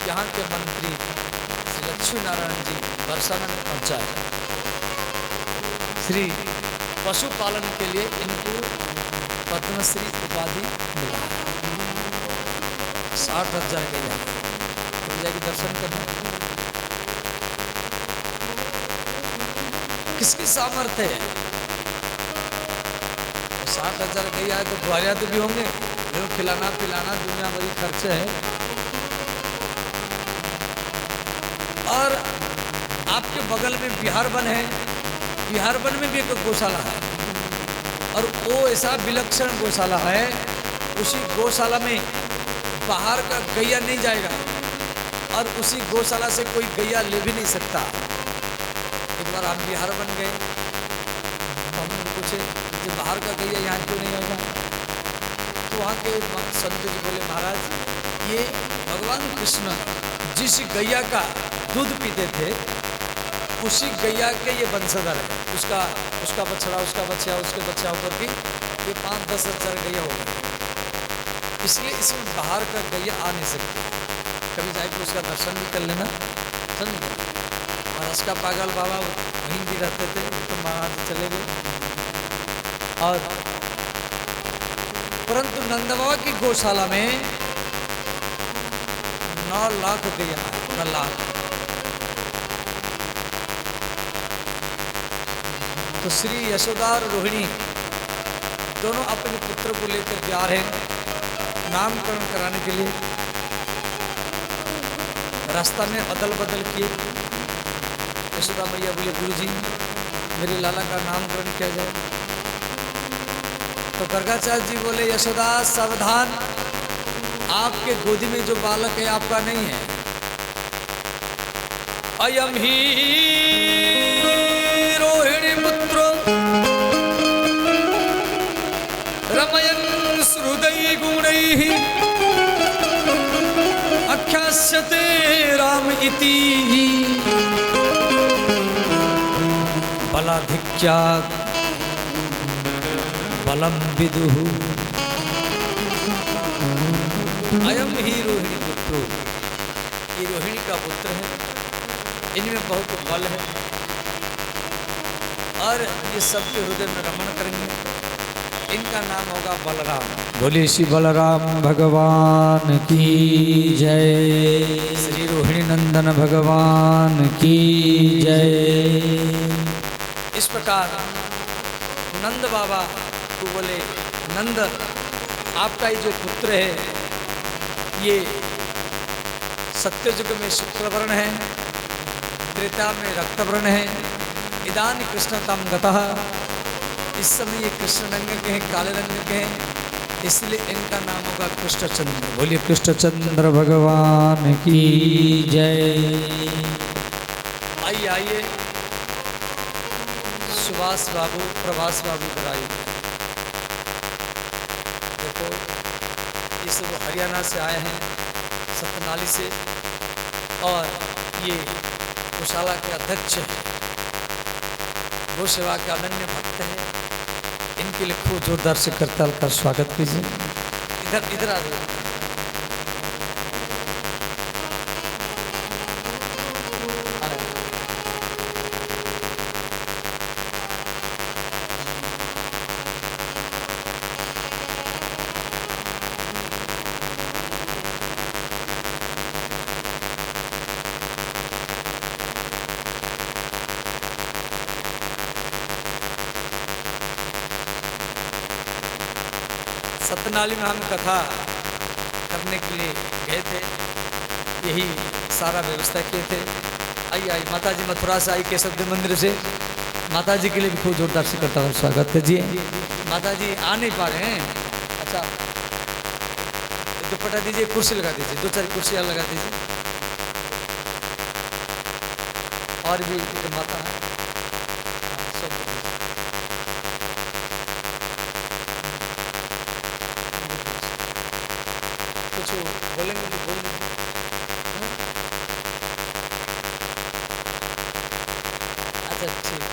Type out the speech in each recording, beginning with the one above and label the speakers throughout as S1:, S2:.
S1: यहाँ के मंत्री श्री लक्ष्मी नारायण जी बरसाना में पहुँचा है। श्री पशुपालन के लिए इनको पद्मश्री उपाधि मिला है। 60,000 गैया तो जाके दर्शन करना किसकी सामर्थ्य है? 60,000 गैया है तो ग्वालिया तो भी होंगे, खिलाना पिलाना दुनिया भरी खर्च है। और आपके बगल में बिहार वन है, बिहार वन में भी एक गौशाला है और वो ऐसा विलक्षण गौशाला है, उसी गौशाला में बाहर का गैया नहीं जाएगा और उसी गौशाला से कोई गैया ले भी नहीं सकता। एक बार हम बिहार बन गए तो हमने पूछे कि बाहर का गैया यहाँ क्यों नहीं आएगा? तो वहाँ के संत जी बोले, महाराज ये भगवान कृष्ण जिस गैया का दूध पीते थे उसी गैया के ये वंशधर है। उसका बछड़ा, उसका बच्चा, उसके बच्चा होकर के ये 5-10 हज़ार गैया हो गए, इसलिए इसमें बाहर का गैया आ नहीं सकते। कभी जाके उसका दर्शन भी कर लेना। समझ महाराज का पागल बाबा वहीं भी रहते थे तो महाराज चले गए। और परंतु नंद बाबा की गौशाला में 9 लाख गैया है, 9 लाख। तो श्री यशोदा और रोहिणी दोनों अपने पुत्र को लेकर तैयार हैं नामकरण कराने के लिए। रास्ता में अदल बदल किए। यशोदा मैया बोले, गुरुजी मेरे लाला का नामकरण किया जाए। तो गर्गाचार्य जी बोले, यशोदा सावधान, आपके गोदी में जो बालक है आपका नहीं है। अयम ही रोहिणी पुत्र रमयन् हृदय गुणैः आख्यास्यते राम इति बलाधिक्या बलम विदुः। अयम ही रोहिणी पुत्र, ये रोहिणी का पुत्र है, इनमें बहुत बल है और ये सबके हृदय में रमण करेंगे। इनका नाम होगा बलराम। बोले श्री बलराम भगवान की जय, श्री रोहिणी नंदन भगवान की जय। इस प्रकार नंद बाबा तो बोले, नंद आपका ये जो पुत्र है ये सत्ययुग में शुक्लवर्ण है, त्रेता में रक्तवर्ण है, इदान कृष्णतम गतः, इस समय ये कृष्ण रंग के हैं, काले रंग के हैं, इसलिए इनका नाम होगा कृष्णचंद्र। बोलिए कृष्णचंद्र भगवान की जय। आइए आइए सुभाष बाबू, प्रभास बाबू पर आइए। देखो ये सब हरियाणा से आए हैं, सतनाली से, और ये गौशाला के अध्यक्ष हैं, गौ सेवा के अनन्य भक्त हैं। इनके लिए खूब जोरदार से करताल का स्वागत कीजिए। इधर इधर आ जाइए। सतनाली में हम कथा करने के लिए गए थे, यही सारा व्यवस्था किए थे। आइए आइए, माता जी मथुरा से आई, केशव देव मंदिर से। माता जी के लिए भी खूब जोरदार से करता हूँ स्वागत है जी। माता जी आ नहीं पा रहे हैं, अच्छा दुपट्टा दीजिए, कुर्सी लगा दीजिए, 2-4 कुर्सियाँ लगा दीजिए। और भी एक माता है, कुछ बोलेंगे तो बोल देंगे। अच्छा ठीक,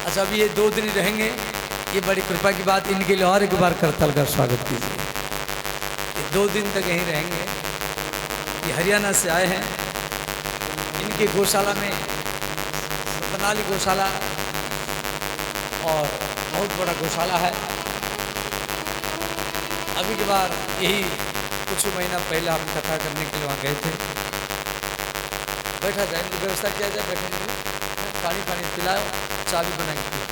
S1: अच्छा अब ये 2 दिन रहेंगे, ये बड़ी कृपा की बात। इनके लिए और एक बार करताल का स्वागत कीजिए। 2 दिन तक यहीं रहेंगे। ये हरियाणा से आए हैं। इनकी गौशाला में सतनाली गौशाला और बहुत बड़ा गौशाला है। अभी के बाद यही कुछ महीना पहले हम कथा करने के लिए वहाँ गए थे। बैठा जाए, इनकी व्यवस्था किया जाए, बैठने के लिए पानी पिलाओ, चाबी बना के पिलाओ।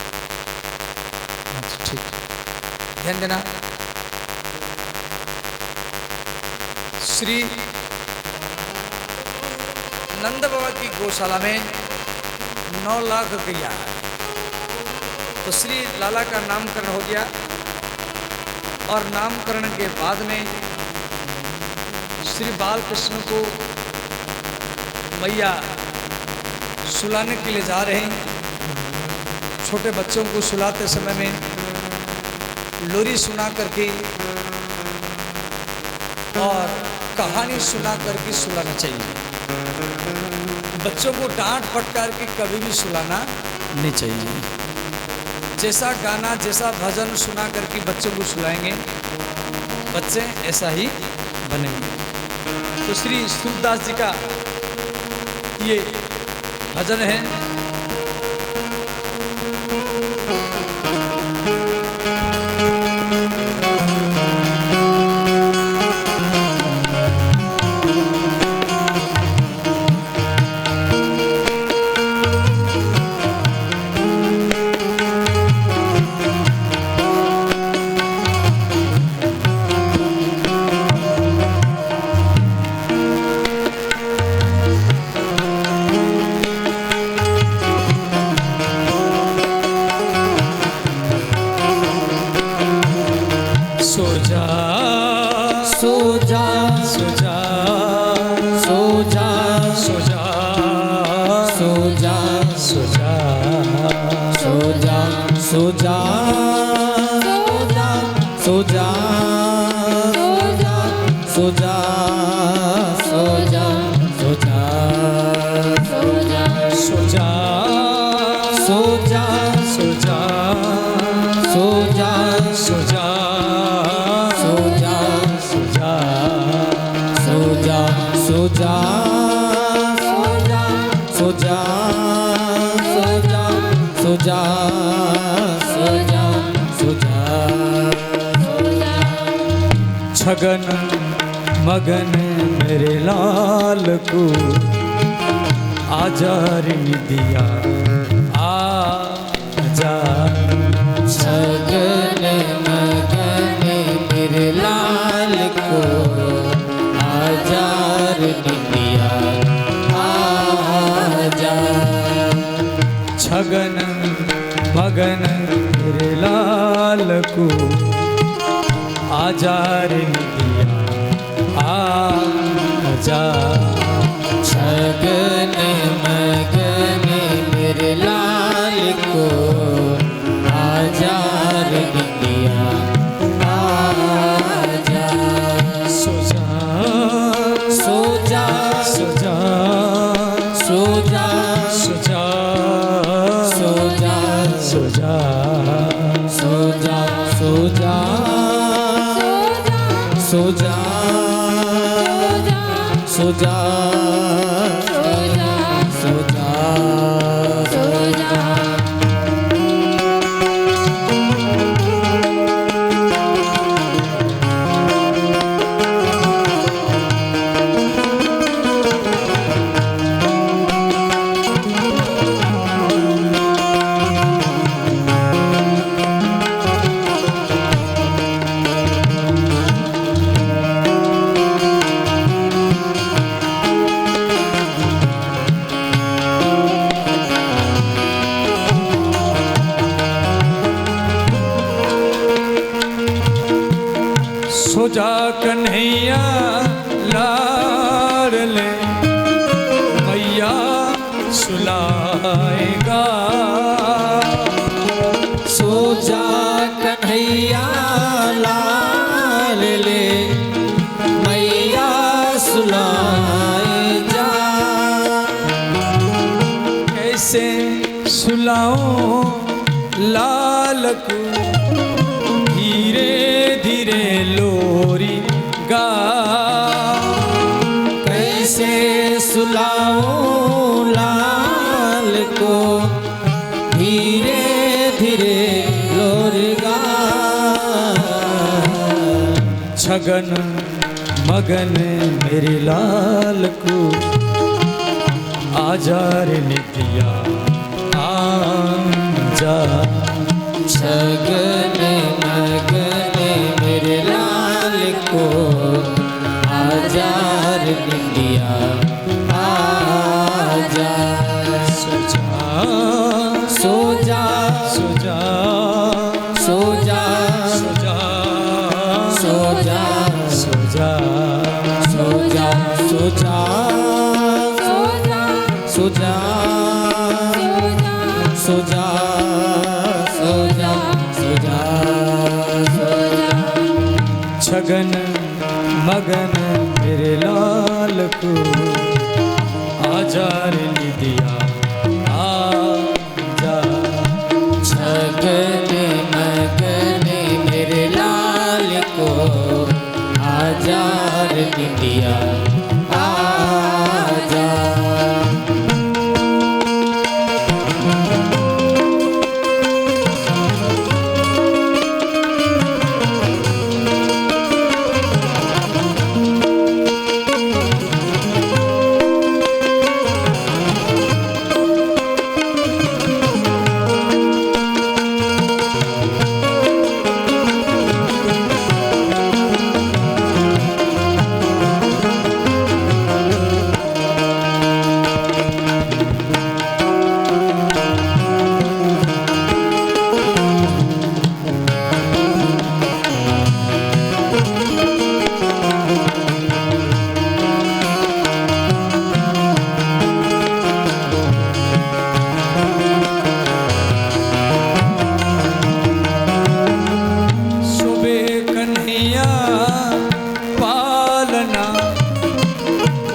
S1: अच्छा ठीक, ध्यान देना। श्री नंद बाबा की गौशाला में 9 लाख रुपया है। तो श्री लाला का नामकरण हो गया और नामकरण के बाद में श्री बालकृष्ण को मैया सुलाने के लिए जा रहे हैं। छोटे बच्चों को सुलाते समय में लोरी सुना करके और कहानी सुना करके सुलाना चाहिए। बच्चों को डांट फटकार के कभी भी सुलाना नहीं चाहिए। जैसा गाना, जैसा भजन सुना करके बच्चों को सुलाएंगे, बच्चे ऐसा ही बनेंगे। तो श्री सूरदास जी का ये भजन है। छगन मगन मेरे लाल को आजा रे दिया आजा।
S2: छगन मगन मेरे लाल को आजा रे दिया आजा।
S1: छगन मगन मेरे लाल को आजा रे दिया आजा।
S2: छगन मगन मेरे लाल को आजा रे दिया आजा।
S1: सो जा
S2: सो जा
S1: सो जा
S2: सो जा
S1: सो जा
S2: सो जा
S1: सो जा
S2: सो जा सो जा सो जा सो जा सो जा।
S1: सो जा कन्हैया लाड़ ले मैया सुलाएगा।
S2: सो जा कन्हैया लाल ले मैया सुलाए जा।
S1: कैसे सुलाऊं लाल को धीरे धीरे लोरी गा
S2: सुलाओ लाल को धीरे धीरे लोरगा
S1: छगन मगन मेरे लाल को आजा रे नितिया आजा
S2: छगन मगन मेरे लाल को आजा रे नितिया आजा सो जा
S1: सो जा
S2: सो जा
S1: सो जा
S2: सो जा
S1: सो जा
S2: सो जा सो जा सो जा सो जा सो जा सो जा
S1: छगन मगन मेरे लाल को आजा रे निदिया आजा
S2: छगन मगन मेरे लाल को आजा रे निदिया आजा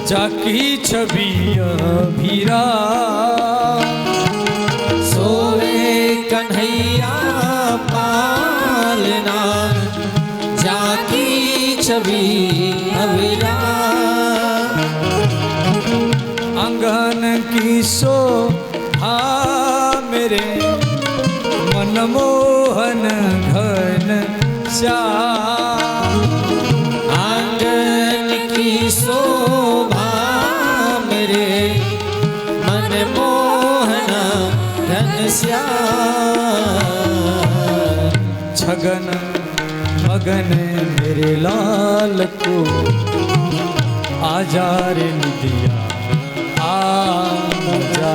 S1: जाकी छवि अभीरा
S2: सोवे कन्हैया पालना जाकी छवि अभिरा
S1: आंगन की शोभा मेरे मनमोहन घन श्याम
S2: आंगन की शोभा मेरे मनमोहन घनश्याम
S1: छगन मगन मेरे लाल को आजा रे निदिया आजा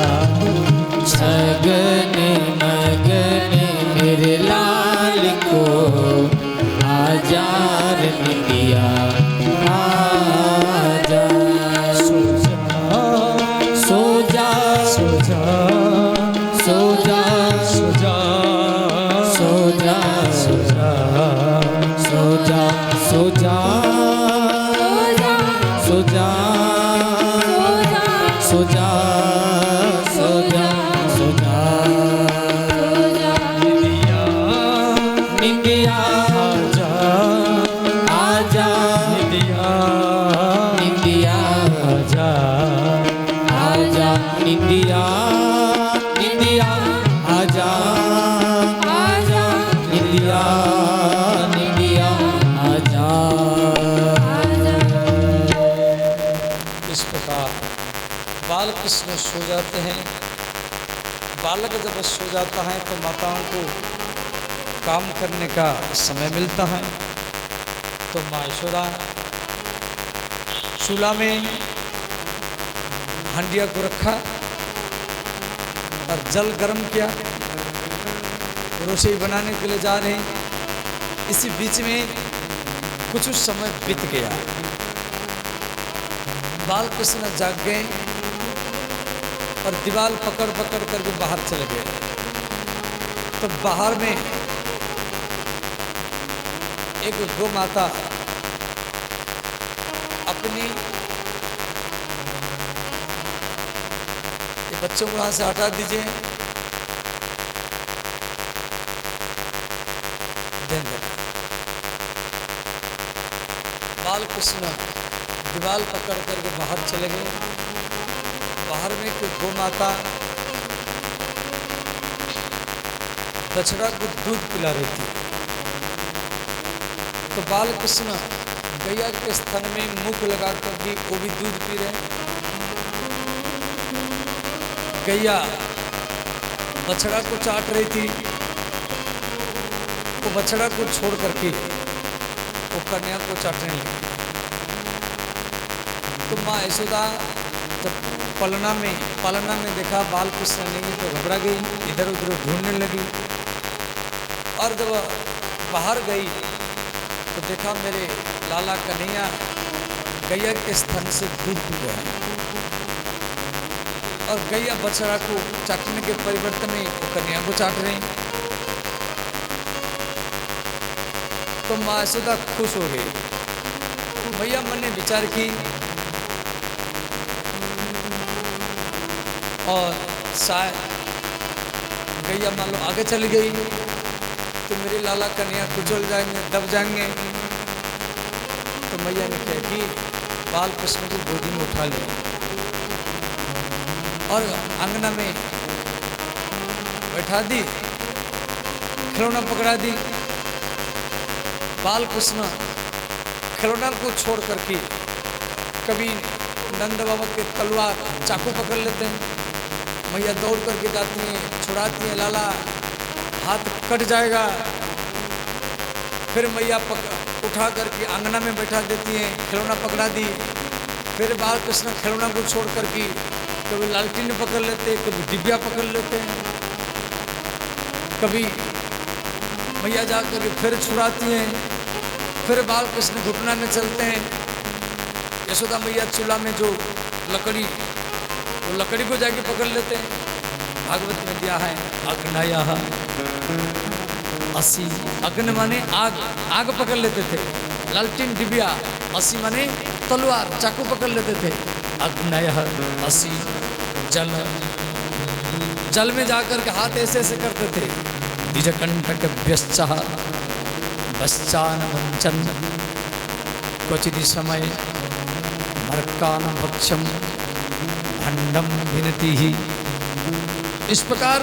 S2: छगन मगन मेरे लाल को आजा रे निदिया आजा
S1: सो जा
S2: सो जा
S1: सो जा
S2: सो जा
S1: सो जा
S2: सो जा
S1: सो जा
S2: सो जा सो जा सो जा सो जा सो जा सो जा
S1: निदिया
S2: निंदिया
S1: आजा
S2: आजा
S1: निदिया
S2: निंदिया
S1: आजा
S2: आजा निंदिया निंदिया आजा आजा निंदिया निंदिया आजा
S1: इस प्रकार बाल कृष्ण सो जाते हैं। बालक जब सो जाता है तो माताओं को काम करने का समय मिलता है। तो माँ यशोदा चूल्हा में हंडिया को रखा और जल गर्म किया, रसोई बनाने के लिए जा रहे हैं। इसी बीच में कुछ समय बीत गया। बाल कृष्ण जाग गए और दीवार पकड़ पकड़ करके बाहर चले गए। तो बाहर में एक गौ माता अपनी ये बच्चों को वहां से हटा दीजिए, ध्यान देना। बाल कृष्ण दीवार पकड़ करके बाहर चले गए बाहर में एक गौ माता बछड़ा को दूध पिला रही थी। तो बाल कृष्ण गैया के स्तन में मुख लगाकर भी वो भी दूध पी रहे। गैया बछड़ा को चाट रही थी। वो बछड़ा को छोड़ करके वो कन्या को चाटने लगी। तो माँ यशोदा जब पालना में देखा बाल कृष्ण नहीं तो घबरा गई, इधर उधर ढूंढने लगी। और जब बाहर गई तो देखा मेरे लाला कन्हैया गैया के स्तन से दूध पी रहा है और गैया बछड़ा को चाटने के परिवर्तन में वो कन्हैया को चाट रही। तो माँ यशोदा खुश हो गई। भैया मन ने विचार की और शायद गैया मान लो आगे चली गई तो मेरे लाला कन्हैया कुचल जाएंगे, दब जाएंगे। तो मैया ने कहा कि बाल कृष्ण को गोदी में उठा लिया और अंगना में बैठा दी, खिलौना पकड़ा दी। बाल कृष्ण खिलौना को छोड़ करके कभी नंद बाबा के तलवार चाकू पकड़ लेते हैं, मैया दौड़ करके जाती हैं, छुड़ाती हैं, लाला हाथ कट जाएगा। फिर मैया उठा करके अंगना में बैठा देती हैं, खिलौना पकड़ा दी। फिर बाल कृष्ण खिलौना को छोड़ करके कभी लालटीन पकड़ लेते, कभी डिबिया पकड़ लेते हैं, कभी मैया जा करके फिर छुड़ाती हैं। फिर बाल कृष्ण घुटना में चलते हैं। यशोदा मैया चूल्हा में जो लकड़ी, वो लकड़ी को जाके पकड़ लेते हैं। भागवत में दिया है अग्नया असी, अग्न माने आग, आग पकड़ लेते थे। लालटीन डिबिया, असी माने तलवार चाकू पकड़ लेते थे। अग्नय असी जल, जल में जाकर के हाथ ऐसे ऐसे करते थे। द्विजकंटक व्यश्च पश्चान वंचन क्वचिदि समय मर्कान भक्षम भंडम भिनती ही। इस प्रकार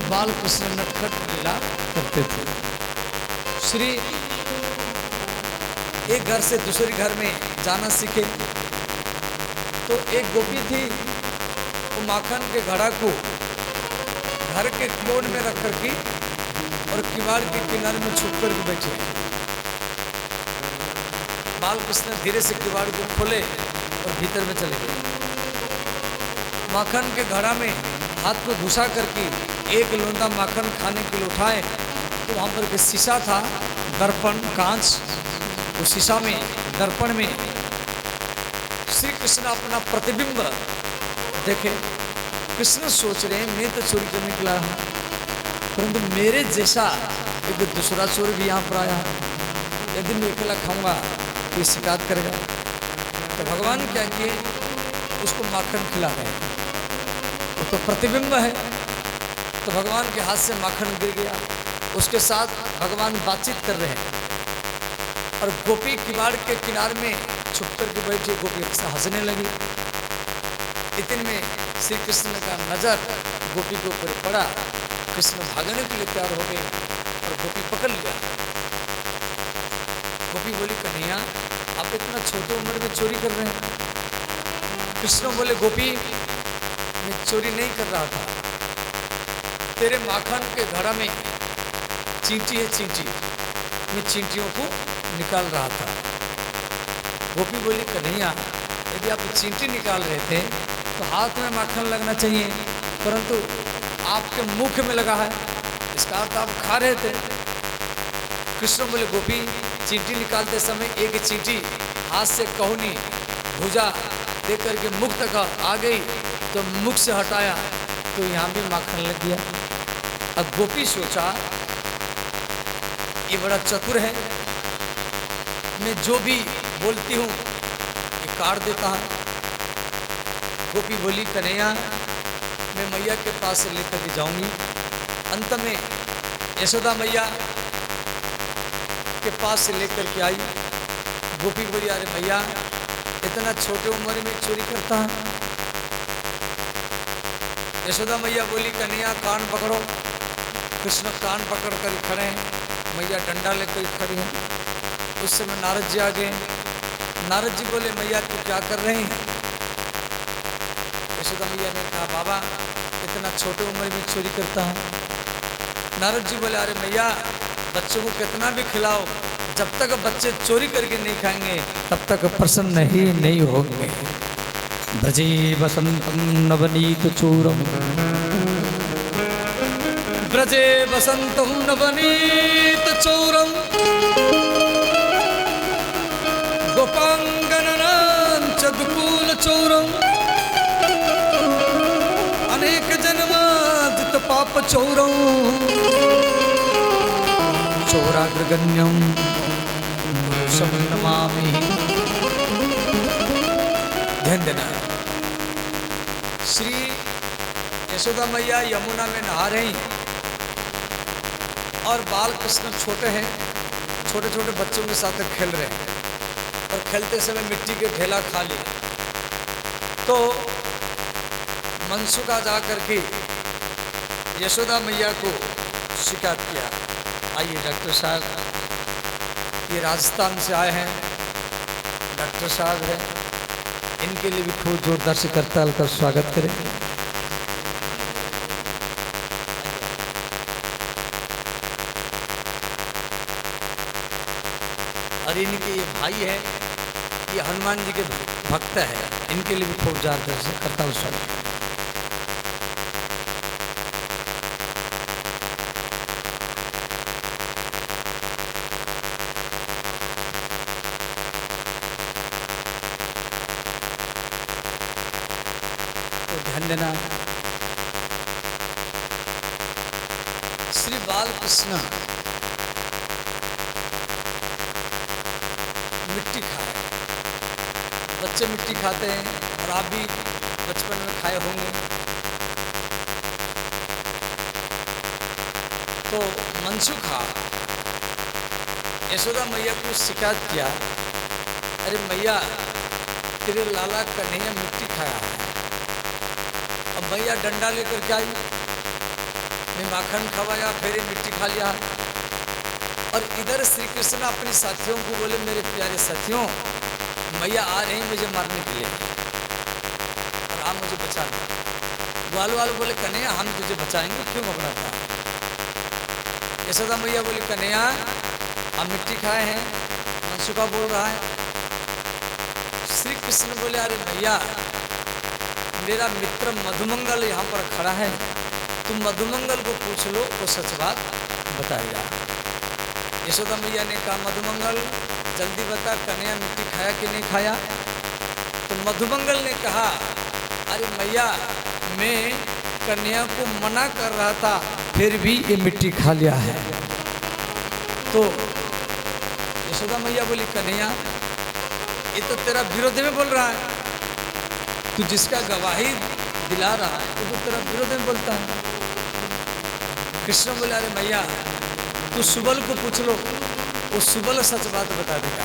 S1: बाल कृष्ण नटखट लीला करते थे। श्री एक घर से दूसरे घर में जाना सीखे तो एक गोपी थी, वो माखन के घड़ा को घर के कोण में रख करके और किवाड़ के किनारे में छुप करके बैठे। बाल कृष्ण धीरे से किवाड़ को खोले और भीतर में चले गए। माखन के घड़ा में हाथ को घुसा करके एक लोंदा माखन खाने के लिए उठाए तो वहाँ पर के शीशा था, दर्पण कांच। उस शीशा में, दर्पण में श्री कृष्ण अपना प्रतिबिंब देखे। कृष्ण सोच रहे हैं मैं तो चोरी करने के लाया हूँ, परंतु मेरे जैसा एक दूसरा चोर भी यहाँ पर आया है। यदि मैं अकेला खाऊंगा तो ये शिकायत करेगा। तो भगवान क्या किए, उसको माखन खिला रहे हैं। वो तो प्रतिबिंब है। तो भगवान के हाथ से माखन गिर गया, उसके साथ भगवान बातचीत कर रहे हैं। और गोपी किवाड़ के किनारे में छुप कर के बैठी, गोपी हंसने लगी। इतने में श्री कृष्ण का नजर गोपी के ऊपर पड़ा। कृष्ण भागने के लिए तैयार हो गए और गोपी पकड़ लिया। गोपी बोली कन्हैया आप इतना छोटे उम्र में चोरी कर रहे हैं। कृष्ण बोले गोपी मैं चोरी नहीं कर रहा था, तेरे माखन के घड़ा में चींटी है, चींटी, मैं चींटियों को निकाल रहा था। गोपी बोली कन्हैया यदि आप चींटी निकाल रहे थे तो हाथ में माखन लगना चाहिए, परंतु आपके मुख में लगा है, इसका अर्थ आप खा रहे थे। कृष्ण बोले गोपी चींटी निकालते समय एक चींटी हाथ से कहुनी भुजा दे करके मुख तक आ गई तो मुख से हटाया तो यहाँ भी माखन लग गया। अब गोपी सोचा ये बड़ा चतुर है, मैं जो भी बोलती हूँ ये काट देता है। गोपी बोली कन्हैया मैं मैया के पास से लेकर के जाऊंगी। अंत में यशोदा मैया के पास से लेकर के आई। गोपी बोली अरे मैया इतना छोटे उम्र में चोरी करता है, यशोदा मैया बोली कन्हैया कान पकड़ो। कृष्ण कान पकड़ कर खड़े हैं, मैया डंडा लेकर खड़ी हैं। उस समय नारद जी आ गए। नारद जी बोले मैया तू क्या कर रहे हैं? यशोदा मैया ने कहा बाबा इतना छोटे उम्र में चोरी करता है। नारद जी बोले अरे मैया बच्चों को कितना भी खिलाओ, जब तक बच्चे चोरी करके नहीं खाएंगे तब तक प्रसन्न ही नहीं होंगे। ब्रजे वसंतम नवनीत चूरम, ब्रजे वसंतम नवनीत चूरम, गोपांगनांच दुकूल चौरम, अनेक जन्मादित पाप चौरम, चौराग्रगण्यम पुरुषम नमामि। ध्यान देना, श्री यशोदा मैया यमुना में नहा रही और बाल कृष्ण छोटे हैं, छोटे छोटे बच्चों के साथ खेल रहे हैं और खेलते समय मिट्टी के ढेला खा लिए। तो मनसुखा जा करके यशोदा मैया को शिकायत किया। आइए डॉक्टर साहब, ये राजस्थान से आए हैं, डॉक्टर साहब हैं, इनके लिए भी खूब जोरदार से करताल का स्वागत करें। और इनके ये भाई है, ये हनुमान जी के भक्त है, इनके लिए भी खूब जोरदार से करताल स्वागत। ध्यान देना, श्री बाल कृष्ण मिट्टी खाए, बच्चे मिट्टी खाते हैं और आप भी बचपन में खाए होंगे। तो मनसुखा यशोदा मैया को शिकायत किया, अरे मैया तेरे लाला कन्हैया मिट्टी खाया है। अब भैया डंडा लेकर क्या आई, मैं माखन खवाया फिर मिट्टी खा लिया। और इधर श्री कृष्ण अपने साथियों को बोले मेरे प्यारे साथियों, मैया आ रही मुझे मारने के लिए और आप मुझे बचा लो। ग्वाल वाले बोले कन्हैया हम तुझे बचाएंगे, क्यों घबराता है? यशोदा मैया बोली कन्हैया आप मिट्टी खाए हैं। मनसुखा बोल रहा है। श्री कृष्ण बोले अरे भैया मेरा मित्र मधुमंगल यहाँ पर खड़ा है, तुम मधुमंगल को पूछ लो, वो सच बात बताएगा। यशोदा मैया ने कहा मधुमंगल जल्दी बता कन्हैया मिट्टी खाया कि नहीं खाया? तो मधुमंगल ने कहा अरे मैया मैं कन्हैया को मना कर रहा था फिर भी ये मिट्टी खा लिया है। तो यशोदा मैया बोली कन्हैया ये तो तेरा विरोध में बोल रहा है, तू जिसका गवाही दिला रहा है वो तो तेरा विरोध में बोलता है। कृष्ण बोला अरे मैया तू सुबल को पूछ लो, वो सुबल सच बात बता देगा।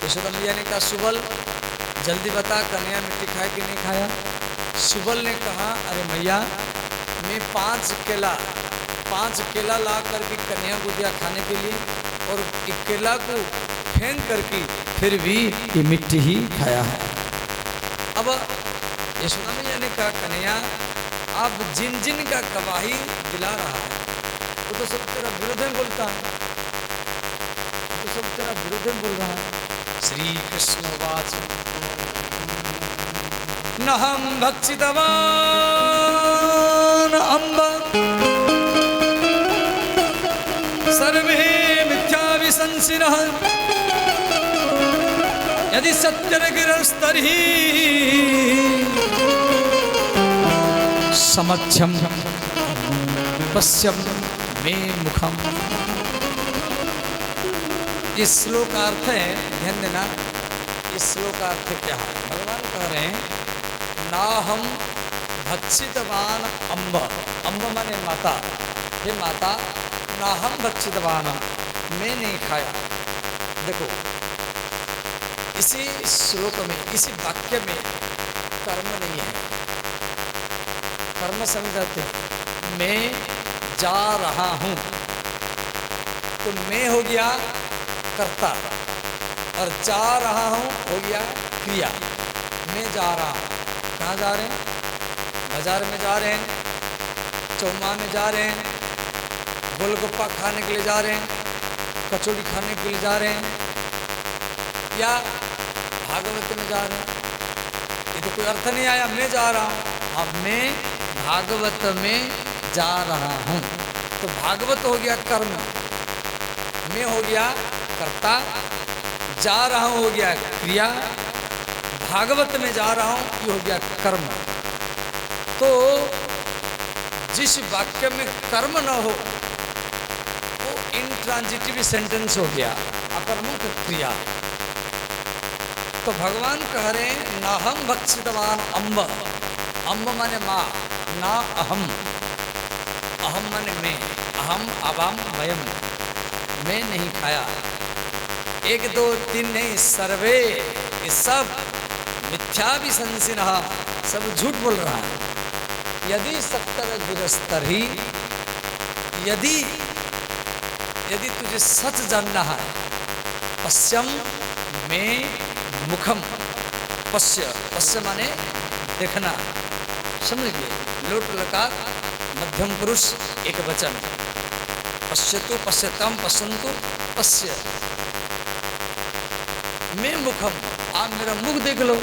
S1: यशोदा मैया ने कहा सुबल जल्दी बता कन्हैया मिट्टी खाया कि नहीं खाया? सुबल ने कहा अरे मैया मैं 5 केला ला करके कन्हैया को दिया खाने के लिए और एक केला को फेंक करके फिर भी ये मिट्टी ही खाया है। अब यशोदा मैया ने कहा कन्हैया आप जिन जिन का गवाही दिला रहा है वो तो सब तेरा विरोध में बोलता है, वो तो सब तेरा विरोध में बोल रहा है। श्री कृष्ण वाच नहं भक्षितवान् अम्ब सर्वे मिथ्याभिशंसिनः यदि सत्यर्गिरस्तर्हि समक्षम पश्यम मे मुखम। इस श्लोक का अर्थ है, ध्यान देना, इस श्लोक का अर्थ क्या है? भगवान कह रहे हैं नाहम भक्षितवान अम्ब, अम्ब माने माता, हे माता नाहम भक्षितवान, मैं नहीं खाया। देखो इसी श्लोक में, इसी वाक्य में कर्म नहीं है, कर्म समझाते, मैं जा रहा हूँ, तो मैं हो गया कर्ता और जा रहा हूँ हो गया क्रिया। मैं जा रहा हूँ, कहाँ जा रहे हैं? बाजार में जा रहे हैं, चौमा में जा रहे हैं, गोलगप्पा खाने के लिए जा रहे हैं, कचौड़ी खाने के लिए जा रहे हैं, या भागवत में जा रहे हैं। ये तो कोई अर्थ नहीं आया, मैं जा रहा हूँ। अब मैं भागवत में जा रहा हूँ, तो भागवत हो गया कर्म, मैं हो गया कर्ता, जा रहा हूँ हो गया क्रिया, भागवत में जा रहा हूँ ये हो गया कर्म। तो जिस वाक्य में कर्म न हो वो इंट्रांजिटिव सेंटेंस हो गया, अकर्मक क्रिया। तो भगवान कह रहे हैं नाहम भक्षितवान अम्ब, अम्ब माने माँ, ना अहम, अहम माने मैं, अहम अवाम वयम, मैं नहीं खाया। एक दो तीन नहीं, सर्वे, ये सब मिथ्या भी संसिनः, सब झूठ बोल रहा है। यदि सत्तर गिरस्तर ही, यदि यदि तुझे सच जानना है, पश्यम में मुखम, पश्य, पश्य माने देखना, समझिए, लोट लकार मध्यम पुरुष एक वचन, पश्यतु पश्यताम पश्यन्तु पश्य, मैं मुखम, आप मेरा मुख देख लो।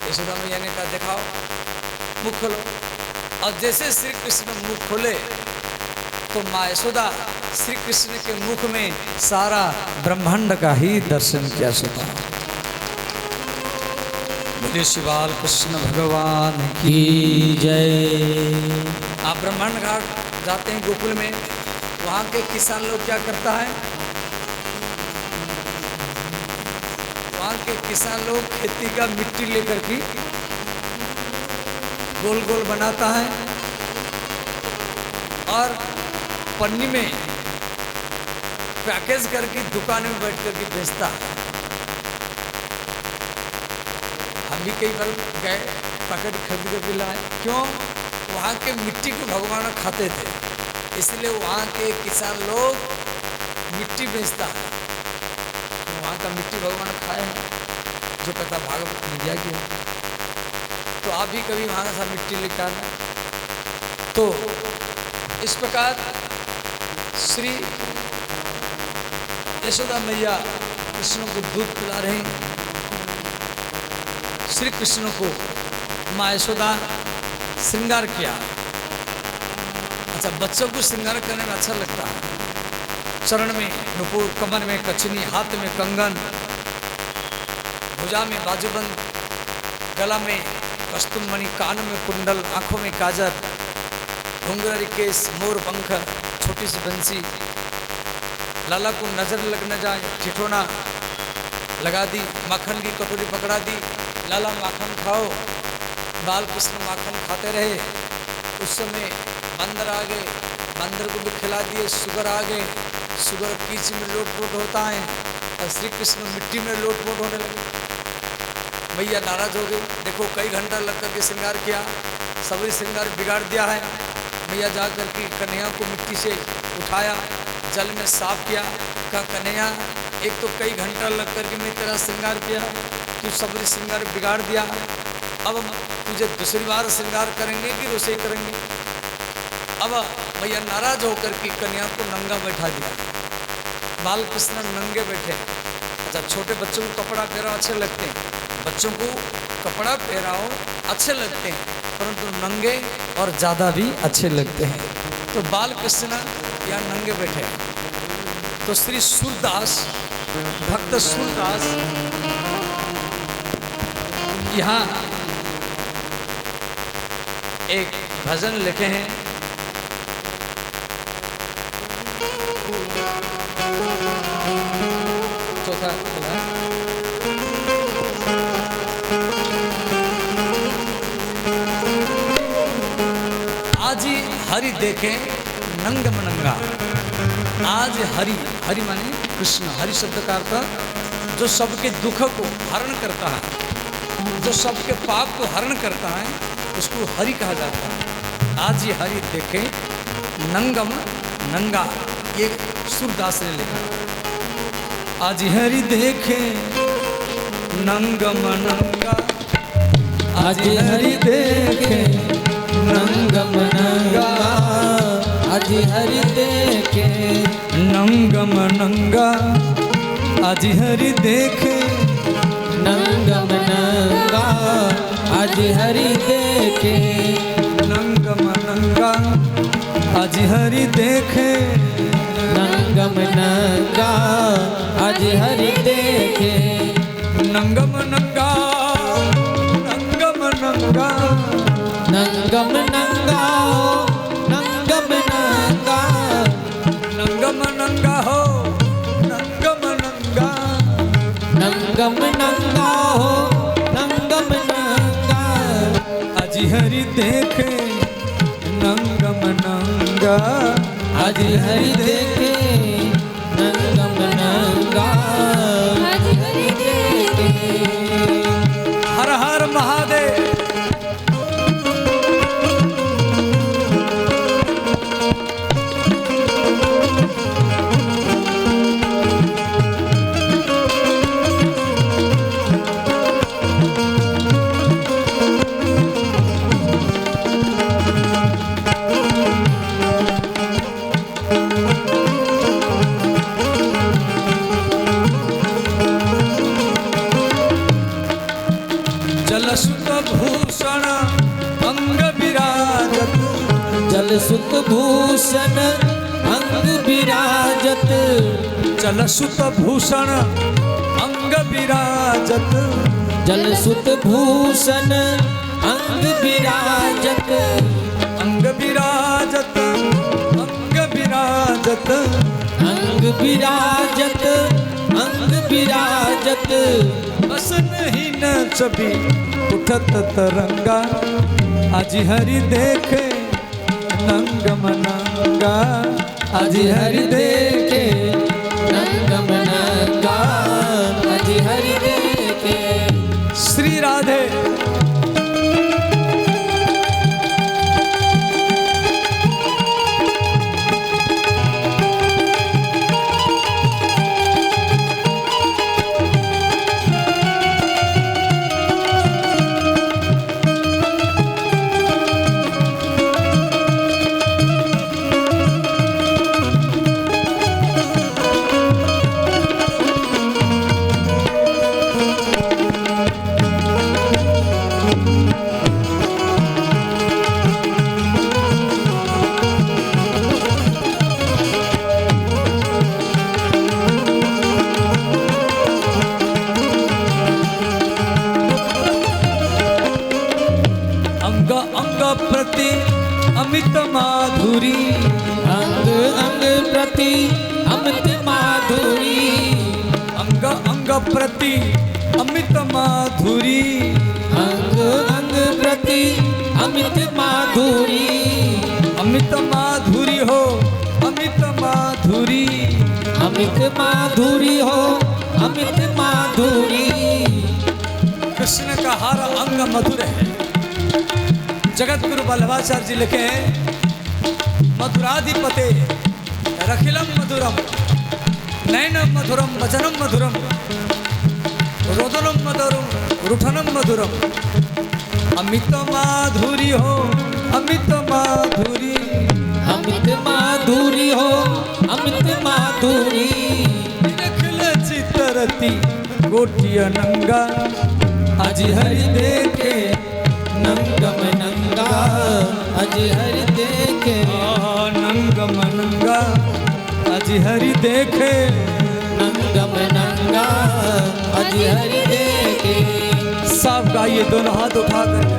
S1: यशोदा मैया ने कहा दिखाओ मुख खोलो, और जैसे श्री कृष्ण मुख खोले तो माँ यशोदा श्री कृष्ण के मुख में सारा ब्रह्मांड का ही दर्शन किया। सुना बोलिए श्री बाल कृष्ण भगवान
S2: की जय।
S1: आप ब्रह्मांड घाट जाते हैं गोकुल में, वहाँ के किसान लोग क्या करता है, वहाँ के किसान लोग खेती का मिट्टी लेकर के गोल गोल बनाता है और पन्नी में पैकेज करके दुकान में बैठ करके बेचता है। हम भी कई बार गए, पैकेट खरीद कर लाए, क्यों? वहाँ के मिट्टी को भगवान खाते थे, इसलिए वहाँ के किसान लोग मिट्टी बेचता है। तो वहाँ का मिट्टी भगवान खाए हैं, जो कथा भागवत में दिया गया। तो आप भी कभी वहाँ से मिट्टी लेकर आना। तो इस प्रकार श्री यशोदा मैया कृष्ण को दूध पिला रहे हैं। श्री कृष्ण को माँ यशोदा श्रृंगार किया। अच्छा, बच्चों को श्रृंगार करने में अच्छा लगता है। चरण में नुपुर, कमर में कचनी, हाथ में कंगन, भुजा में बाजूबंद, गला में कस्तूमणि, कान में कुंडल, आंखों में काजल, घुंघरारी केस, मोर पंख, छोटी सी बंसी, लाला को नजर लग न जाए, ठिठोना लगा दी, माखन की कटोरी पकड़ा दी, लाला माखन खाओ। बाल कृष्ण माखन खाते रहे। उस समय बंदर आ गए, बंदर को भी खिला दिए। शुगर आ गए, शुगर कीच में लोटपोट होता है और श्री कृष्ण मिट्टी में लोटपोट होने लगे। मैया नाराज हो गई। देखो कई घंटा लग करके श्रृंगार किया, सभी श्रृंगार बिगाड़ दिया है। मैया जा करके कन्हैया को मिट्टी से उठाया, जल में साफ किया। कहा कन्हैया, एक तो कई घंटा लग करके मैं तेरा श्रृंगार किया, तू सबरी श्रृंगार बिगाड़ दिया। अब तुझे दूसरी बार श्रृंगार करेंगे कि रसोई करेंगे? अब मैया नाराज होकर के कन्या को नंगा बैठा दिया। बाल कृष्ण नंगे बैठे। अच्छा, छोटे बच्चों को कपड़ा पहराओ अच्छे लगते हैं, बच्चों को कपड़ा पहराओ अच्छे लगते हैं, परंतु नंगे और ज़्यादा भी अच्छे लगते हैं। तो बाल कृष्ण यहाँ नंगे बैठे। तो श्री सूरदास, भक्त सूरदास यहाँ एक भजन लिखे हैं। चौथा आज हरि देखे नंग मनंगा। आज हरि, हरि माने कृष्ण, हरि शब्द का अर्थ जो सबके दुख को हरण करता है। जो सबके पाप को हरण करता है उसको हरि कहा जाता है। आज ये हरि देखे नंगम नंगा, ये सूरदास ने लिखा। आज हरि देखे नंगम नंगा,
S2: आज हरि देखे नंगम नंगा, आज हरि देखे
S1: नंगम नंगा, आज हरि देखे
S2: नंगम नंगा, आज हरि देखे
S1: नंगम नंगा, आज हरि देखे
S2: नंगम नंगा, आज हरि देखे
S1: नंगम नंगा, नंगम नंगा,
S2: नंगम नंगा, नंगम नंगा,
S1: नंगम नंगा हो, नंगम नंगा,
S2: नंगम नंगा हो, नंगम नंगा,
S1: आज हरि देखे नंगम नंगा,
S2: आज हरि देखे नंगम नंगा, आज हरि देखे।
S1: हर हर महादेव। जलसुत भूषण अंग विराजत,
S2: जलसुत भूषण अंग विराजत,
S1: जलसुत भूषण अंग विराजत,
S2: जलसुत भूषण अंग विराजत,
S1: अंग विराजत, अंग विराजत,
S2: अंग विराजत, अंग विराजत,
S1: बस नहीं न छवि उठत तरंगा, आज हरि देखे नंगम नंगा,
S2: आज हरि देखे नंगम नंगा, आज हरि देखे।
S1: श्री राधे। प्रति अमित माधुरी,
S2: अंग अंग प्रति अमित माधुरी,
S1: अंग अंग प्रति अमित माधुरी,
S2: अंग अंग प्रति अमित माधुरी,
S1: अमित माधुरी हो, अमित माधुरी,
S2: अमित माधुरी हो, अमित माधुरी।
S1: कृष्ण का हर अंग मधुर है। जगत गुरु वल्लभाचार्य जी लिखे मधुराधिपते रखिलम मधुरम, नयनम मधुरम, वचनम मधुरम, रोदनम मधुरम, रुठनम मधुरम। अमित माधुरी हो, अमित माधुरी,
S2: अमित माधुरी हो, अमित माधुरी।
S1: निखिल चितरती गोटिया नंगा, आज हरि देखे
S2: नंगम नंगा, आज हरि देखे
S1: नंगम नंगा, आज हरि देखे
S2: नंगम नंगा, आज हरि देखे।
S1: सब गाइए दोनों हाथ उठा कर।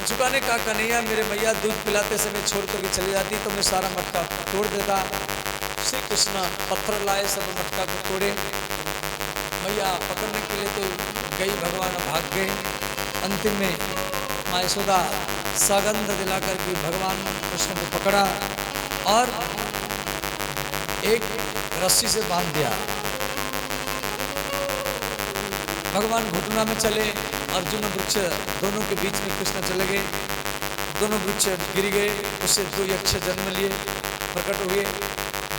S1: कंचुका ने कहा कन्हैया मेरे मैया दूध पिलाते समय छोड़ करके चली जाती तो मैं सारा मटका तोड़ देता। श्री कृष्ण पत्थर लाए, सब मटका को तोड़े। मैया पकड़ने के लिए तो गई, भगवान भाग गए। अंतिम में माँ यशोदा सगंध दिलाकर के भगवान कृष्ण को पकड़ा और एक रस्सी से बांध दिया। भगवान घुटना में चले, अर्जुन वृक्ष दोनों के बीच में कृष्ण चले गए, दोनों वृक्ष गिर गए, उससे दो यक्ष जन्म लिए, प्रकट हुए।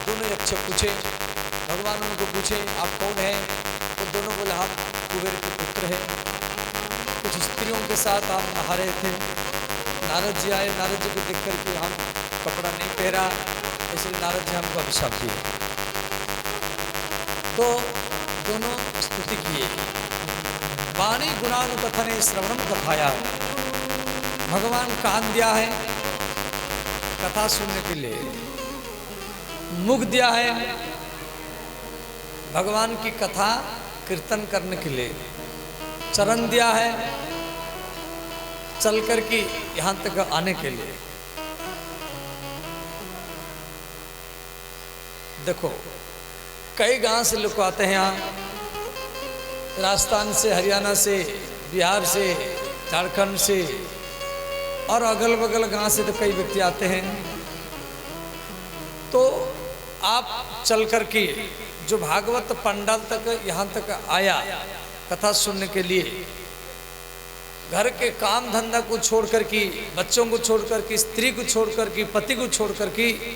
S1: दोनों यक्ष पूछे, भगवान उनको पूछे आप कौन हैं? तो दोनों बोले हम कुबेर के पुत्र हैं। कुछ स्त्रियों के साथ आप नहा रहे थे, नारद जी आए, नारद जी को देख करके हम कपड़ा नहीं पहरा, इसलिए नारद जी हमको अभिशाप दिए। तो दोनों स्तुति किए। वाणी गुणानुकथने श्रवणम कथाया, भगवान कान दिया है कथा सुनने के लिए, मुख दिया है भगवान की कथा कीर्तन करने के लिए, चरण दिया है चल कर के यहाँ तक आने के लिए। देखो कई गांव से लोग आते हैं यहाँ, राजस्थान से, हरियाणा से, बिहार से, झारखंड से और अगल बगल गांव से तो कई व्यक्ति आते हैं। तो आप चल कर के जो भागवत पंडाल तक यहाँ तक आया कथा सुनने के लिए, घर के काम धंधा को छोड़ कर के, बच्चों को छोड़ कर के, स्त्री को छोड़ कर के, पति को छोड़ कर के,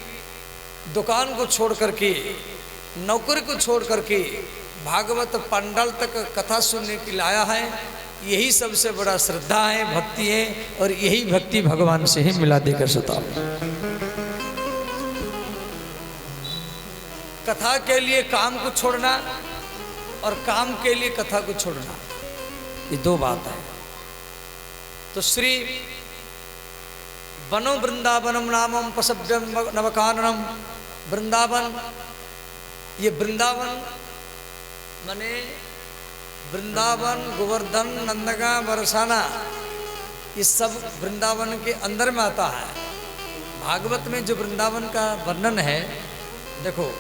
S1: दुकान को छोड़ कर के, नौकरी को छोड़ कर के भागवत पंडाल तक कथा सुनने के लिए आया है। यही सबसे बड़ा श्रद्धा है, भक्ति है, और यही भक्ति भगवान से ही मिला देकर सुता। कथा के लिए काम को छोड़ना और काम के लिए कथा को छोड़ना, ये दो बात है। तो श्री वनो वृंदावनम नामम पशव्यम नवकाननम, वृंदावन, ये वृंदावन माने वृंदावन, गोवर्धन, नंदगा, बरसाना, ये सब वृंदावन के अंदर में आता है। भागवत में जो वृंदावन का वर्णन है, देखो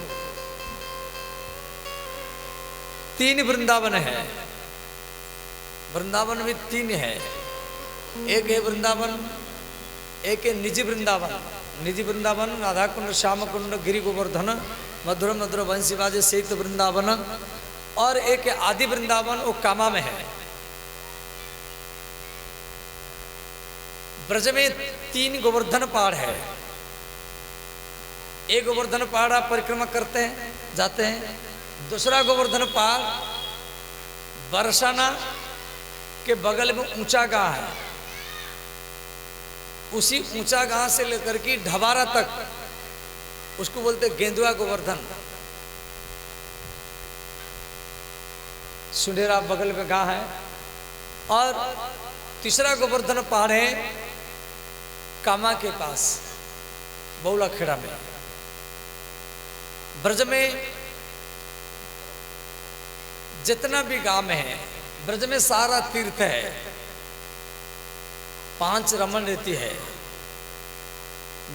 S1: 3 वृंदावन है, वृंदावन में 3 है। एक है वृंदावन, एक है निजी वृंदावन, निजी वृंदावन राधा कुंड, श्याम कुंड, गिरि गोवर्धन, मधुर मधुर बंसी बाजे सहित वृंदावन, और एक आदि वृंदावन वो कामा में है। ब्रज में 3 गोवर्धन पहाड़ है। एक गोवर्धन पहाड़ आप परिक्रमा करते हैं, जाते हैं। दूसरा गोवर्धन पहाड़ बरसाना के बगल में ऊंचा गांव है, उसी ऊंचा गांव से लेकर के ढबारा तक, उसको बोलते गेंदुआ गोवर्धन। सुंडेरा बगल में गांव है। और तीसरा गोवर्धन पहाड़ है कामा के पास, बौला खेड़ा में। ब्रज में जितना भी गांव में है, ब्रज में सारा तीर्थ है, 5 रमन रहती है।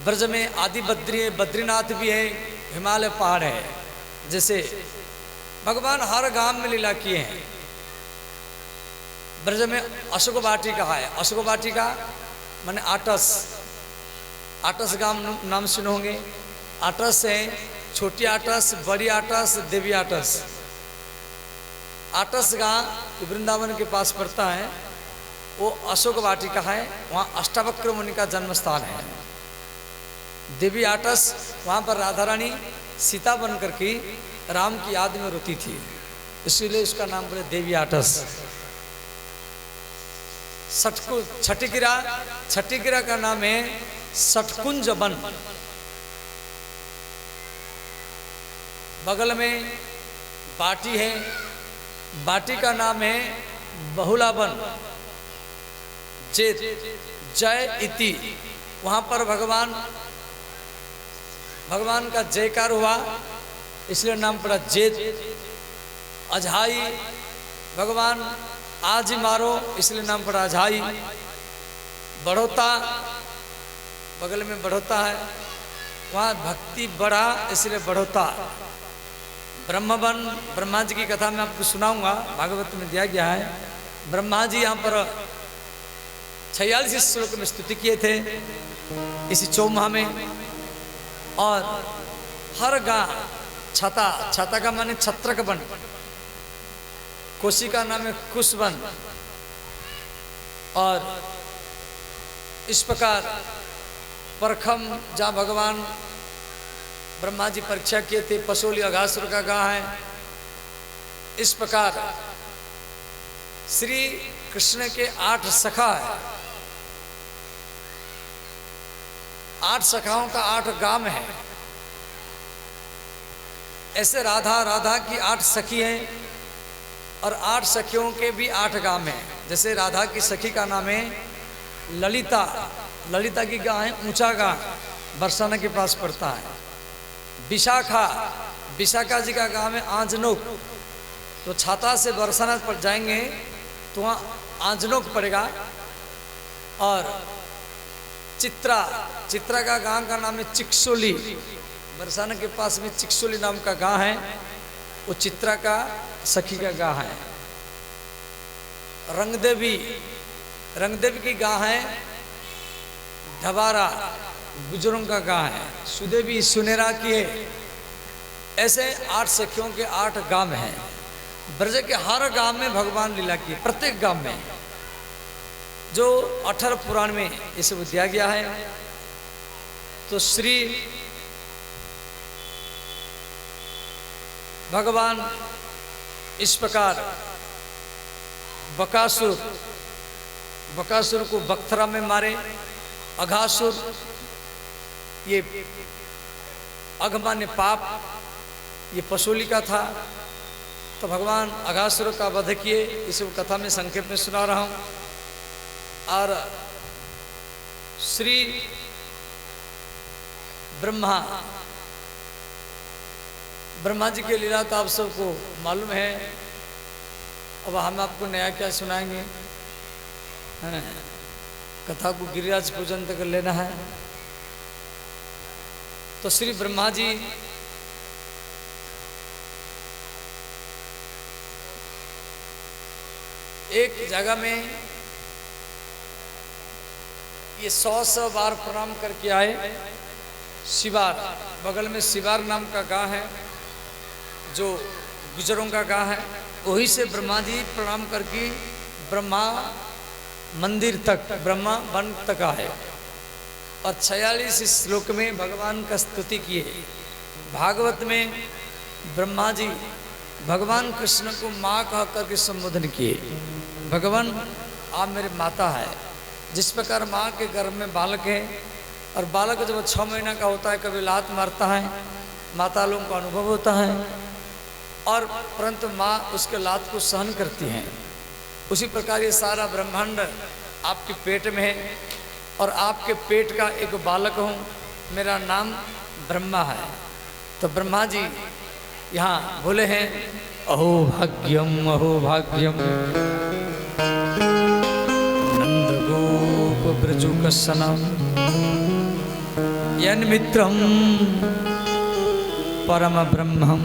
S1: ब्रज में आदि बद्री, बद्रीनाथ भी है, हिमालय पहाड़ है। जैसे भगवान हर गांव में लीला किए हैं। ब्रज में अशोक वाटिका है, अशोक वाटिका माने आटस, आटस गांव नाम सुने होंगे। आटस है, छोटी आटस, बड़ी आटस, देवी आटस। आटस गांव वृंदावन के पास पड़ता है, वो अशोक वाटिका है, वहाँ अष्टावक्र मुनि का जन्म स्थान है। देवी आटस, वहाँ पर राधा रानी सीता बन करके राम की याद में रोती थी, इसलिए उसका नाम बोले देवी आटस। छठीगिरा, छठीगिरा का नाम है सटकुंज वन। बगल में बाटी है, बाटी का नाम है बहुला वन। जय इति, वहाँ पर भगवान का जयकार हुआ, इसलिए नाम पड़ा जेत। अझाई, भगवान आज ही मारो, इसलिए नाम पड़ा अझाई। बढ़ोता, बगल में बढ़ोता है, वहाँ भक्ति बढ़ा इसलिए बढ़ोता। ब्रह्मवन, ब्रह्मा जी की कथा मैं आपको सुनाऊंगा, भागवत में दिया गया है। ब्रह्मा जी यहाँ पर 46 श्लोक में स्तुति किए थे इसी चौमाह में। और हर गांव छता, छता का माने छत्रक वन, कोशी का नाम है कुशवन। और इस प्रकार परखम जहाँ भगवान ब्रह्मा जी परीक्षा किए थे, पसोली अघासुर का गांव है। इस प्रकार श्री कृष्ण के 8 सखा है, 8 सखाओं का 8 गांव है। ऐसे राधा, राधा की 8 सखी हैं और 8 सखियों के भी 8 गांव हैं। जैसे राधा की सखी का नाम है ललिता, ललिता की गांव है ऊंचा गांव, बरसाना के पास पड़ता है। विशाखा, विशाखा जी का गांव है आंजनोक, तो छाता से बरसाना पर जाएंगे तो वहाँ आंजनोक पड़ेगा। और चित्रा, चित्रा का गांव का नाम है चिक्सोली, बरसाना के पास में चिक्सोली नाम का गांव है, वो चित्रा का सखी का गांव है। रंगदेवी, रंगदेवी की गांव है ढबारा, गुजरों का गांव है। सुदेवी सुनेरा की है। ऐसे 8 सखियों के 8 गांव हैं। ब्रज के हर गांव में भगवान लीला की, प्रत्येक गांव में, जो 18 पुराण में ये सब दिया गया है। तो श्री भगवान इस प्रकार बकासुर, बकासुर को बख्तरा में मारे। अघासुर, ये अघमान्य पाप, ये पशुली का था। तो भगवान अघासुर का वध किए, इस कथा में संक्षेप में सुना रहा हूँ। और श्री ब्रह्मा, ब्रह्मा जी के लीला तो आप सबको मालूम है। अब हम आपको नया क्या सुनाएंगे, कथा को गिरिराज पूजन तक लेना है। तो श्री ब्रह्मा जी एक जगह में ये 100 बार प्रणाम करके आए। शिवार, बगल में शिवार नाम का गांव है, जो गुजरों का गांव है। वहीं से ब्रह्मा जी प्रणाम करके ब्रह्मा मंदिर तक, ब्रह्मा वन तक आए। और 46 श्लोक में भगवान का स्तुति किए। भागवत में ब्रह्मा जी भगवान कृष्ण को माँ कह करके संबोधन किए। भगवान आप मेरे माता है। जिस प्रकार माँ के गर्भ में बालक है और बालक जब 6 महीना का होता है कभी लात मारता है, माता लोगों को अनुभव होता है, और परंतु माँ उसके लात को सहन करती हैं। उसी प्रकार ये सारा ब्रह्मांड आपके पेट में है और आपके पेट का एक बालक हूँ, मेरा नाम ब्रह्मा है। तो ब्रह्मा जी यहाँ बोले हैं, अहो भाग्यम, अहो भाग्यम नंद गोप ब्रजुकसनम यन्मित्रम परम ब्रह्मम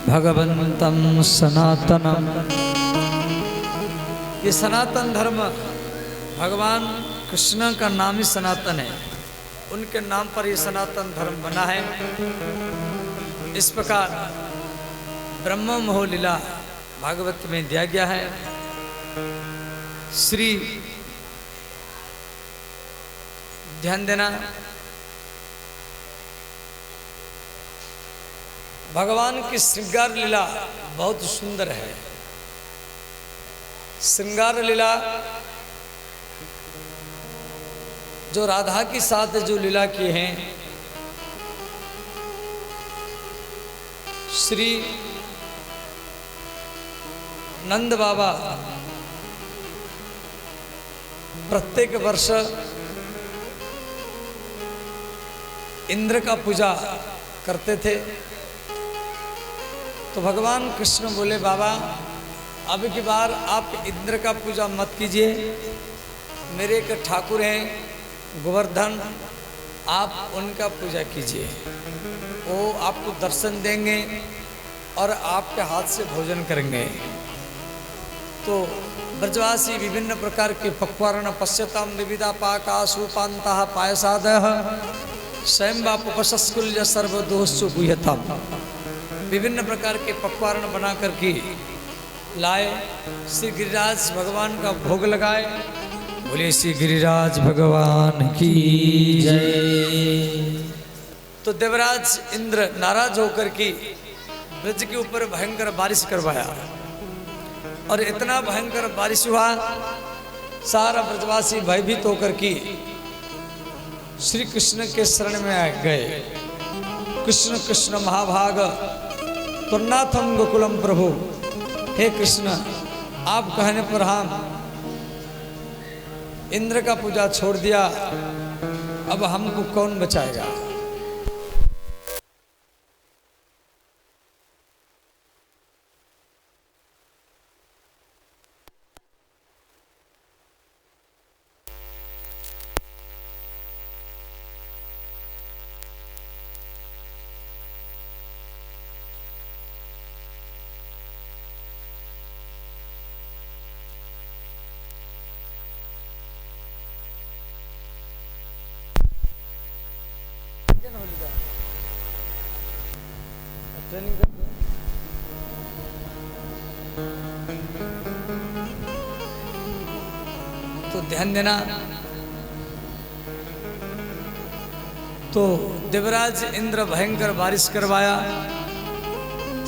S1: भगवंतम सनातनम। ये सनातन धर्म, भगवान कृष्ण का नाम ही सनातन है, उनके नाम पर ये सनातन धर्म बना है। इस प्रकार ब्रह्म मोह लीला भागवत में दिया गया है। श्री ध्यान देना, भगवान की श्रृंगार लीला बहुत सुंदर है। श्रृंगार लीला जो राधा के साथ जो लीला किए हैं, श्री नंद बाबा प्रत्येक वर्ष इंद्र का पूजा करते थे। तो भगवान कृष्ण बोले, बाबा अब की बार आप इंद्र का पूजा मत कीजिए। मेरे एक ठाकुर हैं गोवर्धन, आप उनका पूजा कीजिए। वो आपको दर्शन देंगे और आपके हाथ से भोजन करेंगे। तो ब्रजवासी विभिन्न प्रकार के पक्वारण पश्यताम विविधा पाका सुपान्ता पायसादः स्वयं बापुपस्कुल्य सर्वदोषु गुह्यताम। विभिन्न प्रकार के पक्वारण बना करके लाए, श्री गिरिराज भगवान का भोग लगाए। बोले श्री गिरिराज भगवान की जय। तो देवराज इंद्र नाराज होकर के ब्रज के ऊपर भयंकर बारिश करवाया और इतना भयंकर बारिश हुआ, सारा ब्रजवासी भयभीत होकर के श्री कृष्ण के शरण में आ गए। कृष्ण कृष्ण महाभाग त्वन्नाथम गोकुलम प्रभु, हे कृष्ण आप कहने पर हम इंद्र का पूजा छोड़ दिया, अब हमको कौन बचाएगा। तो ध्यान देना। तो देवराज इंद्र भयंकर बारिश करवाया,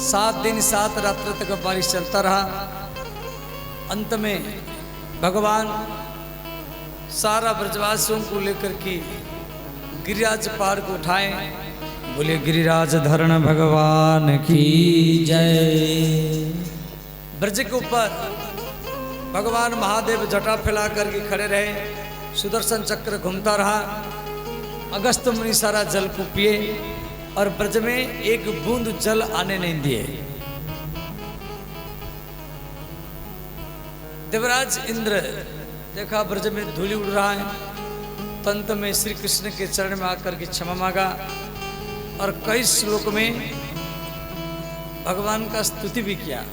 S1: 7 दिन 7 रात्र तक बारिश चलता रहा। अंत में भगवान सारा ब्रजवासियों को लेकर के गिरिराज पहाड़ को उठाए। बोले गिरिराज धरण भगवान की जय। ब्रज के ऊपर भगवान महादेव जटा फैला करके खड़े रहे, सुदर्शन चक्र घूमता रहा। अगस्त मुनि सारा जल को पिए और ब्रज में एक बूंद जल आने नहीं दिए। देवराज इंद्र देखा ब्रज में धूलि उड़ रहा है, तो अंत में श्री कृष्ण के चरण में आकर के क्षमा मांगा और कई श्लोक में भगवान का स्तुति भी किया।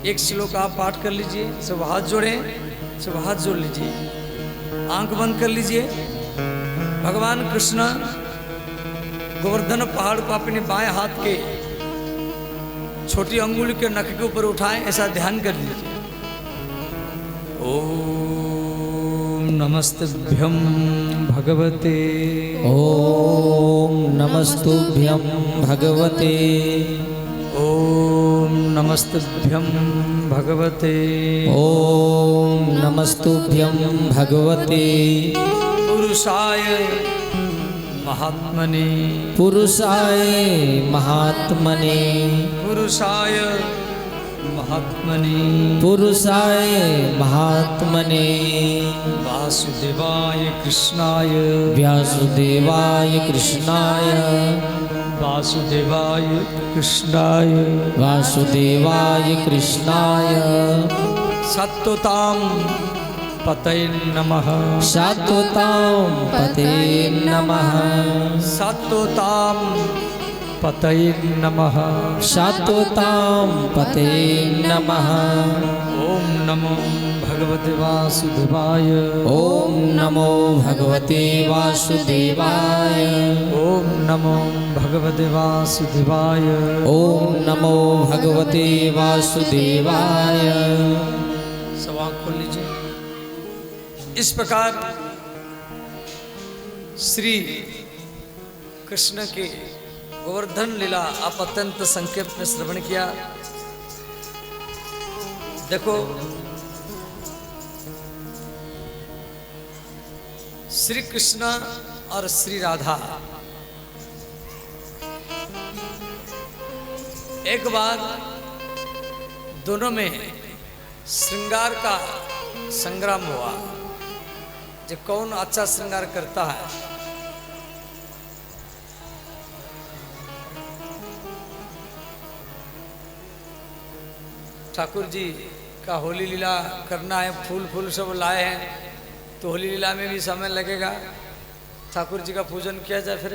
S1: एक श्लोक आप पाठ कर लीजिए, सब हाथ जोड़ें, सब हाथ जोड़ लीजिए, आंख बंद कर लीजिए। भगवान कृष्ण गोवर्धन पहाड़ को अपने बाएं हाथ के छोटी अंगुली के नख के ऊपर उठाएं, ऐसा ध्यान कर लीजिए। ओम नमस्तभ्यं भगवते,
S2: ओम नमस्तुभ्यं भगवते,
S1: ओम नमस्तभ्यं भगवते,
S2: ओम नमस्तुभ्यं भगवते
S1: पुरुषाय महात्मने,
S2: पुरुषाय महात्मने,
S1: पुरुषाय महात्मने,
S2: पुरुषाय महात्मने,
S1: वासुदेवाय कृष्णाय,
S2: व्यासुदेवाय कृष्णाय,
S1: वासुदेवाय कृष्णाय,
S2: वासुदेवाय कृष्णाय,
S1: सत्वतां पतये नमः,
S2: शाश्वतां पते नमः,
S1: सत्वतां पतये नमः,
S2: शाश्वतां पते नमः।
S1: ओम नमो भगवते वासुदेवाय,
S2: ओम नमो भगवते वासुदेवाय,
S1: ओम नमो भगवते वासुदेवाय,
S2: ओम नमो भगवते वासुदेवाय।
S1: सब आँख खोल लीजिए। इस प्रकार श्री कृष्ण के गोवर्धन लीला आप अत्यंत संक्षेप में श्रवण किया। देखो श्री कृष्ण और श्री राधा एक बार दोनों में श्रृंगार का संग्राम हुआ, जो कौन अच्छा श्रृंगार करता है। ठाकुर जी का होली लीला करना है, फूल फूल सब लाए हैं, तो होली लीला में भी समय लगेगा। ठाकुर जी का पूजन किया जाए फिर।